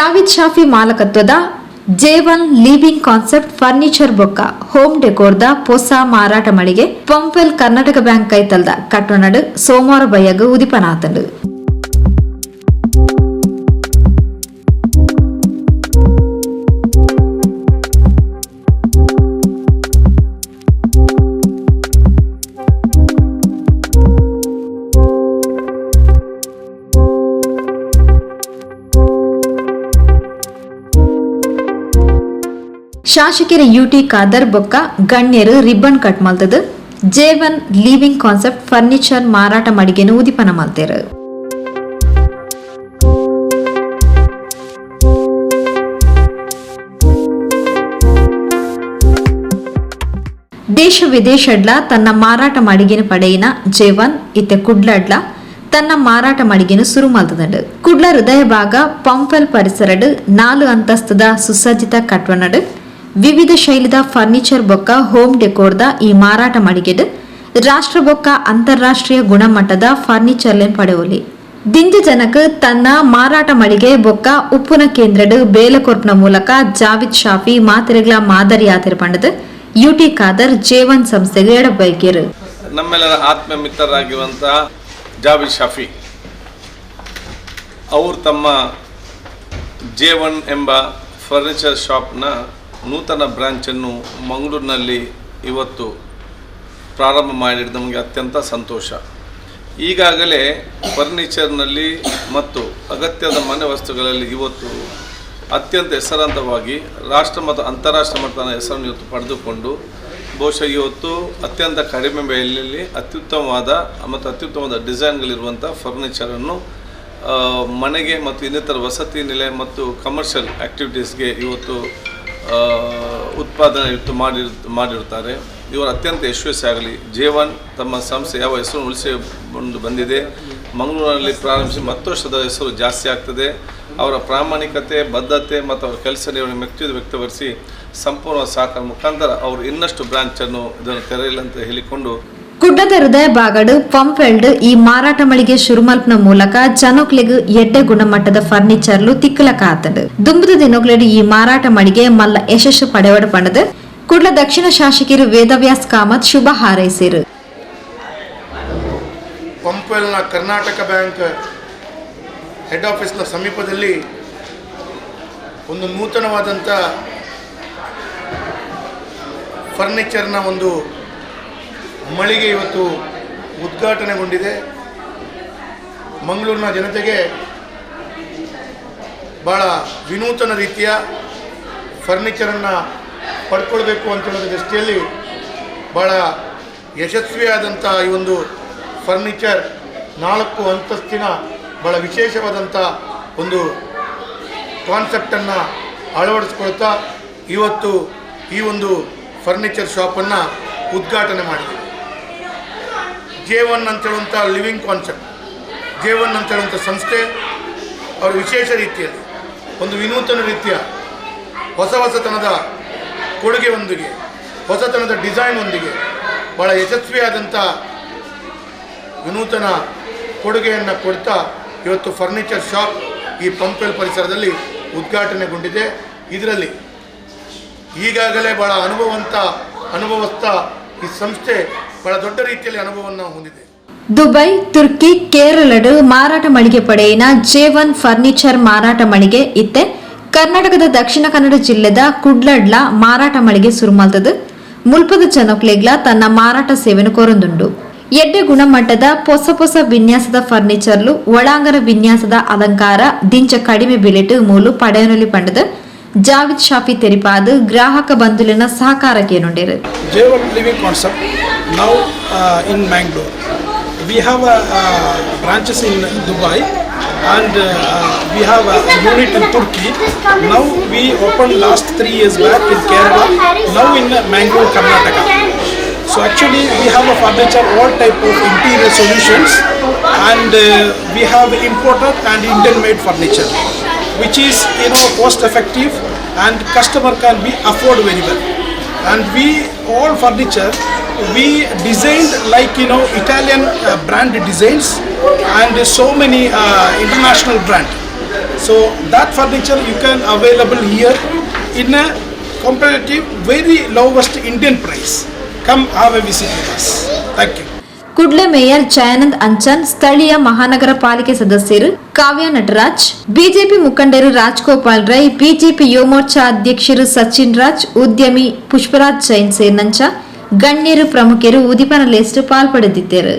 ಜಾವಿದ್ ಶಾಫಿ ಮಾಲಕತ್ವದ Jeevan living concept furniture ಬೊಕ್ಕ home ಡೆಕೋರ್ದ ಹೊಸ ಮಾರಾಟ ಮಳಿಗೆ ಪಂಪ್ವೆಲ್ ಕರ್ನಾಟಕ ಬ್ಯಾಂಕ್ ಕೈತಲ್ದ ಕಟ್ಟೊನಡು ಸೋಮವಾರ ಬಯ್ಯಗ ಉದಿಪನಾತಂಡು. ಶಾಸಕರ ಯುಟಿ ಖಾದರ್ ಬೊಕ್ಕ ಗಣ್ಯರು ರಿಬ್ಬನ್ ಕಟ್ ಮಲ್ತದು ಜೇವನ್ ಲಿವಿಂಗ್ ಕಾನ್ಸೆಪ್ಟ್ ಫರ್ನಿಚರ್ ಮಾರಾಟ ಮಳಿಗೆನು ಉದಿಪನ ಮಲ್ತೇರು. ದೇಶ ವಿದೇಶಡ್ಲ ತನ್ನ ಮಾರಾಟ ಮಳಿಗೆನು ಪಡೆಯಿನ ಜೇವನ್ ಇತ್ತೆ ಕುಡ್ಲಡ್ಲ ತನ್ನ ಮಾರಾಟ ಮಳಿಗೆನು ಶುರು ಮಲ್ತದಂಡು. ಕುಡ್ಲ ಹೃದಯ ಭಾಗ ಪಂಪ್ವೆಲ್ ಪರಿಸರಡು 4 ಅಂತಸ್ತದ ಸುಸಜ್ಜಿತ ಕಟ್ವನಡು ವಿವಿಧ ಶೈಲಿದ ಫರ್ನಿಚರ್ ಬೊಕ್ಕ ಹೋಮ್ ಡೆಕೋರ್ದ ಈ ಮಾರಾಟ ಮಳಿಗೆಡು ರಾಷ್ಟ್ರ ಬೊಕ್ಕ ಅಂತಾರಾಷ್ಟ್ರೀಯ ಗುಣಮಟ್ಟದ ಫರ್ನಿಚರ್ಲೆನ್ ಪಡೆಯೋಲಿ. ದಿಂಜ ಜನಕ ತನ್ನ ಮಾರಾಟ ಮಳಿಗೆ ಬೊಕ್ಕ ಉಪ್ಪುನ ಕೇಂದ್ರಡು ಬೇಲಕೊರ್ಪನ ಮೂಲಕ ಜಾವಿದ್ ಶಾಫಿ ಮಾತಿರೆಗಳ ಮಾದರಿ ಆತಿರ್ಪಂಡದು ಯುಟಿ ಖಾದರ್ ಜೇವನ್ ಸಂಸ್ಥೆಗೆ ಎಡಬೈಕೇರು. ನಮ್ಮೆಲ್ಲರ ಆತ್ಮ ಮಿತ್ರರಾಗಿರುವಂತಹ ಜಾವಿದ್ ಶಾಫಿ ಅವರು ತಮ್ಮ ಜೇವನ್ ಎಂಬ ಫರ್ನಿಚರ್ ಶಾಪ್ನ ನೂತನ ಬ್ರಾಂಚನ್ನು ಮಂಗಳೂರಿನಲ್ಲಿ ಇವತ್ತು ಪ್ರಾರಂಭ ಮಾಡಿದ್ದು ನಮಗೆ ಅತ್ಯಂತ ಸಂತೋಷ. ಈಗಾಗಲೇ ಫರ್ನಿಚರ್ನಲ್ಲಿ ಮತ್ತು ಅಗತ್ಯದ ಮನೆ ವಸ್ತುಗಳಲ್ಲಿ ಇವತ್ತು ಅತ್ಯಂತ ಹೆಸರಾಂತವಾಗಿ ರಾಷ್ಟ್ರ ಮತ್ತು ಅಂತಾರಾಷ್ಟ್ರೀಯ ಮಟ್ಟದ ಹೆಸರನ್ನು ಇವತ್ತು ಪಡೆದುಕೊಂಡು ಬಹುಶಃ ಇವತ್ತು ಅತ್ಯಂತ ಕಡಿಮೆ ಬೆಲೆಯಲ್ಲಿ ಅತ್ಯುತ್ತಮವಾದ ಡಿಸೈನ್ಗಳಿರುವಂಥ ಫರ್ನಿಚರನ್ನು ಮನೆಗೆ ಮತ್ತು ಇನ್ನಿತರ ವಸತಿ ನಿಲಯ ಮತ್ತು ಕಮರ್ಷಿಯಲ್ ಆ್ಯಕ್ಟಿವಿಟೀಸ್ಗೆ ಇವತ್ತು ಉತ್ಪಾದನೆ ಮಾಡಿರುತ್ತಾರೆ. ಇವರು ಅತ್ಯಂತ ಯಶಸ್ವಿಯಾಗಲಿ. ಜೇವನ್ ತಮ್ಮ ಸಂಸ್ಥೆ ಯಾವ ಹೆಸರು ಉಳಿಸಿಕೊಂಡು ಬಂದಿದೆ, ಮಂಗಳೂರಿನಲ್ಲಿ ಪ್ರಾರಂಭಿಸಿ ಮತ್ತಷ್ಟು ಹೆಸರು ಜಾಸ್ತಿ ಆಗ್ತದೆ. ಅವರ ಪ್ರಾಮಾಣಿಕತೆ, ಬದ್ಧತೆ ಮತ್ತು ಅವರ ಕೆಲಸ ನಿರ್ವಹಣೆ ವ್ಯಕ್ತಪಡಿಸಿ ಸಂಪೂರ್ಣ ಸಹಕಾರ ಮುಖಾಂತರ ಅವರು ಇನ್ನಷ್ಟು ಬ್ರಾಂಚನ್ನು ಇದನ್ನು ತೆರೆಯಲಿ ಅಂತ ಹೇಳಿಕೊಂಡು ಕುಡ್ಡದ ಹೃದಯ ಬಾಗಡು ಪಂಪ್ವೆಲ್ಡ್ ಈ ಮಾರಾಟ ಮಳಿಗೆ ಶುರುಮಲ್ಪನ ಮೂಲಕ ಜನಕ್ಲೆಗ್ ಎಡ್ಡೆ ಗುಣಮಟ್ಟದ ಫರ್ನಿಚರ್ಲು ತಿಕ್ಕಲಕ ಆತಂಡು. ದುಂಬದ ದಿನಗ್ಲೆಡು ಈ ಮಾರಾಟ ಮಳಿಗೆ ಮಲ್ಲ ಯಶಸ್ಸು ಪಡೆವಡ ಪಂಡದು ಕುಡ್ಲ ದಕ್ಷಿಣ ಶಾಸಕರು ವೇದವ್ಯಾಸ್ ಕಾಮತ್ ಶುಭ ಹಾರೈಸಿರು. ಪಂಪ್ವೆಲ್ನ ಕರ್ನಾಟಕ ಬ್ಯಾಂಕ್ ಹೆಡ್ ಆಫೀಸ್ನ ಸಮೀಪದಲ್ಲಿ ಒಂದು ನೂತನವಾದಂಥ ಫರ್ನಿಚರ್ನ ಒಂದು ಮಳಿಗೆ ಇವತ್ತು ಉದ್ಘಾಟನೆಗೊಂಡಿದೆ. ಮಂಗಳೂರಿನ ಜನತೆಗೆ ಭಾಳ ವಿನೂತನ ರೀತಿಯ ಫರ್ನಿಚರನ್ನು ಪಡ್ಕೊಳ್ಬೇಕು ಅಂತೇಳೋದ್ರ ದೃಷ್ಟಿಯಲ್ಲಿ ಭಾಳ ಯಶಸ್ವಿಯಾದಂಥ ಈ ಒಂದು ಫರ್ನಿಚರ್ 4 ಅಂತಸ್ತಿನ ಭಾಳ ವಿಶೇಷವಾದಂಥ ಒಂದು ಕಾನ್ಸೆಪ್ಟನ್ನು ಅಳವಡಿಸ್ಕೊಳ್ತಾ ಇವತ್ತು ಈ ಒಂದು ಫರ್ನಿಚರ್ ಶಾಪನ್ನು ಉದ್ಘಾಟನೆ ಮಾಡಿದೆ. ಜೇವನ್ ಅಂತೇಳುವಂಥ ಲಿವಿಂಗ್ ಕಾನ್ಸೆಪ್ಟ್, ಜೇವನ್ ಅಂತೇಳುವಂಥ ಸಂಸ್ಥೆ ಅವರು ವಿಶೇಷ ರೀತಿಯಲ್ಲಿ ಒಂದು ವಿನೂತನ ರೀತಿಯ ಹೊಸತನದ ಕೊಡುಗೆಯೊಂದಿಗೆ, ಹೊಸತನದ ಡಿಸೈನ್ನೊಂದಿಗೆ ಭಾಳ ಯಶಸ್ವಿಯಾದಂಥ ವಿನೂತನ ಕೊಡುಗೆಯನ್ನು ಕೊಡ್ತಾ ಇವತ್ತು ಫರ್ನಿಚರ್ ಶಾಪ್ ಈ ಪಂಪ್ವೆಲ್ ಪರಿಸರದಲ್ಲಿ ಉದ್ಘಾಟನೆಗೊಂಡಿದೆ. ಇದರಲ್ಲಿ ಈಗಾಗಲೇ ಭಾಳ ಅನುಭವಸ್ಥ ಈ ಸಂಸ್ಥೆ ಬಹಳ ದೊಡ್ಡ ರೀತಿಯಲ್ಲಿ ಅನುಭವವನ್ನು ಹೊಂದಿದೆ. ದುಬೈ, ತುರ್ಕಿ, ಕೇರಳಡು ಮಾರಾಟ ಮಳಿಗೆ ಪಡೆಯಿನ ಜೇವನ್ ಫರ್ನಿಚರ್ ಮಾರಾಟ ಮಳಿಗೆ ಇತ್ತೆ ಕರ್ನಾಟಕದ ದಕ್ಷಿಣ ಕನ್ನಡ ಜಿಲ್ಲೆದ ಕುಡ್ಲಡ್ಲ ಮಾರಾಟ ಮಳಿಗೆ ಸುರುಮಲ್ತದು ಮುಲ್ಪದ ಜನಕ್ಲೆಗ್ಲ ತನ್ನ ಮಾರಾಟ ಸೇವೆಯನ್ನು ಕೊರೊಂದುಂಡು. ಎಡ್ಡೆ ಗುಣಮಟ್ಟದ ಹೊಸ ವಿನ್ಯಾಸದ ಫರ್ನಿಚರ್ಲು ಒಳಾಂಗಣ ವಿನ್ಯಾಸದ ಅಲಂಕಾರ ದಿಂಚ ಕಡಿಮೆ ಬೆಲೆಟ್ ಮೂಲು ಪಡೆಯನೊಲಿ ಪಂಡದು ಜಾವಿದ್ ಶಾಫಿ ತೆರಿಪಾದ ಗ್ರಾಹಕ ಬಂಧುಲಿನ ಸಹಕಾರಕ್ಕೆ ನುಂಡಿರು. Jewel living concept now in Mangalore. We have branches in Dubai and we have a unit in Turkey. Now we opened last 3 years back in Kerala. Now in Mangalore, Karnataka. So actually we have a furniture all type of interior solutions and we have imported and Indian made furniture, which is cost effective and customer can be afford very well. And we all furniture we designed like Italian brand designs and so many international brand. So that furniture you can available here in a comparative very lowest Indian price. Come have a visit with us. Thank you. Kudle mayor Jayanand Anchan, ಸ್ಥಳೀಯ ಮಹಾನಗರ ಪಾಲಿಕೆ ಸದಸ್ಯರು ಕಾವ್ಯ Nataraj, BJP ಮುಖಂಡರು Rajgopal Rai, BJP Yuva Morcha ಅಧ್ಯಕ್ಷರು ಸಚಿನ್ ರಾಜ್, ಉದ್ಯಮಿ ಪುಷ್ಪರಾಜ್ ಜೈನ್ ಸೇರಿನಂಚ ಗಣ್ಯರು ಪ್ರಮುಖರು ಉದಿಪನ ಲಿಸ್ಟ್ ಪಾಲ್ಪಡೆದಿದ್ದರು.